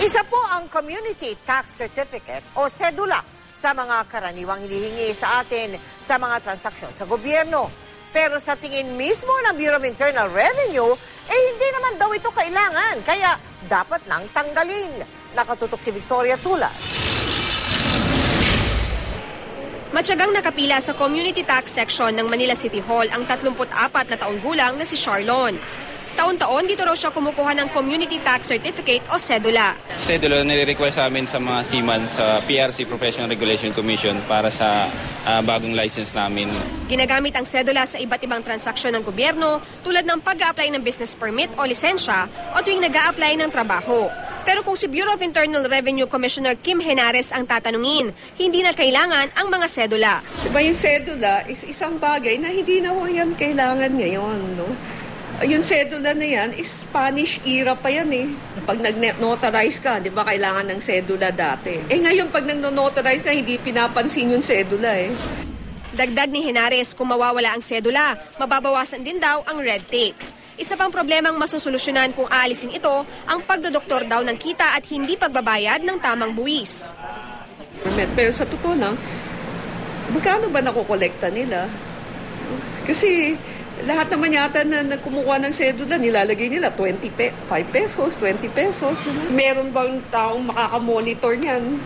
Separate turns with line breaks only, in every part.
Isa po ang Community Tax Certificate o sedula sa mga karaniwang hinihingi sa atin sa mga transaksyon sa gobyerno. Pero sa tingin mismo ng Bureau of Internal Revenue, hindi naman daw ito kailangan. Kaya dapat nang tanggalin. Nakatutok si Victoria Tula.
Matyagang nakapila sa Community Tax Section ng Manila City Hall ang 34 na taong gulang na si Charlon. Taon-taon dito raw siya kumukuha ng Community Tax Certificate o sedula.
Sedula nire-request sa amin sa mga seaman sa PRC Professional Regulation Commission para sa bagong license namin.
Ginagamit ang sedula sa iba't ibang transaksyon ng gobyerno tulad ng pag-a-apply ng business permit o lisensya o tuwing nag-a-apply ng trabaho. Pero kung si Bureau of Internal Revenue Commissioner Kim Henares ang tatanungin, hindi na kailangan ang mga sedula.
Diba yung sedula is isang bagay na hindi na yan kailangan ngayon, no? Yung sedula na yan is Spanish era pa yan eh. Pag nag-notarize ka, di ba kailangan ng sedula dati? Ngayon pag nag-notarize ka, hindi pinapansin yung sedula eh.
Dagdag ni Henares, kung mawawala ang sedula, mababawasan din daw ang red tape. Isa pang problemang masusolusyonan kung aalisin ito, ang pagdodoktor daw ng kita at hindi pagbabayad ng tamang buwis.
Pero sa totoo lang, magkano ba nakokolekta nila? Kasi lahat naman yata na kumukuha ng sedula, nilalagay nila 5 pesos, 20 pesos. Meron bang taong makakamonitor niyan?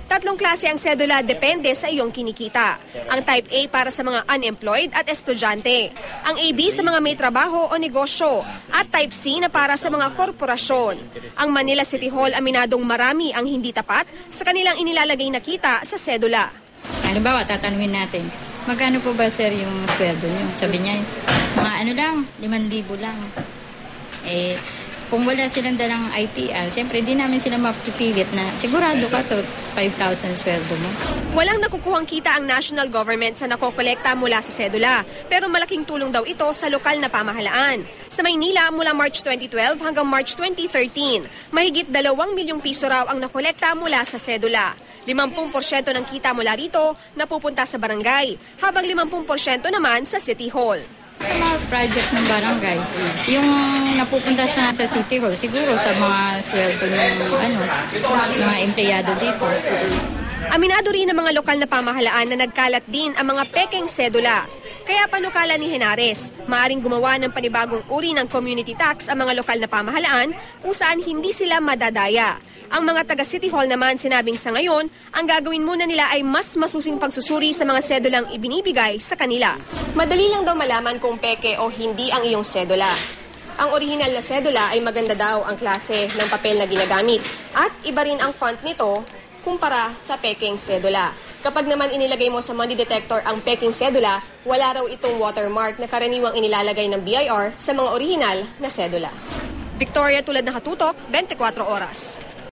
Tatlong klase ang sedula, depende sa iyong kinikita. Ang Type A para sa mga unemployed at estudyante. Ang AB sa mga may trabaho o negosyo. At Type C na para sa mga korporasyon. Ang Manila City Hall aminadong marami ang hindi tapat sa kanilang inilalagay na kita sa sedula.
Halimbawa, tatanungin natin, magkano po ba sir yung sweldo niyo? Sabi niya, mga 5,000 lang. Kung wala silang dalang ITR, siyempre di namin sila mapipilit na sigurado ka to 5,000 sweldo mo.
Walang nakukuhang kita ang national government sa nakokolekta mula sa sedula, pero malaking tulong daw ito sa lokal na pamahalaan. Sa Maynila, mula March 2012 hanggang March 2013, mahigit 2 milyong piso raw ang nakolekta mula sa sedula. 50% ng kita mula rito napupunta sa barangay, habang 50% naman sa City Hall.
Sa mga project ng barangay, yung napupunta sa City Hall, siguro sa mga sweldo ng mga empleyado dito.
Aminado rin ng mga lokal na pamahalaan na nagkalat din ang mga pekeng sedula. Kaya panukala ni Henares, maaaring gumawa ng panibagong uri ng community tax ang mga lokal na pamahalaan kung saan hindi sila madadaya. Ang mga taga-City Hall naman sinabing sa ngayon, ang gagawin muna nila ay mas masusing pagsusuri sa mga sedulang ibinibigay sa kanila. Madali lang daw malaman kung peke o hindi ang iyong sedula. Ang orihinal na sedula ay maganda daw ang klase ng papel na ginagamit at iba rin ang font nito kumpara sa pekeng sedula. Kapag naman inilagay mo sa money detector ang pekeng sedula, wala raw itong watermark na karaniwang inilalagay ng BIR sa mga orihinal na sedula. Victoria Tulad, Nakatutok, 24 Oras.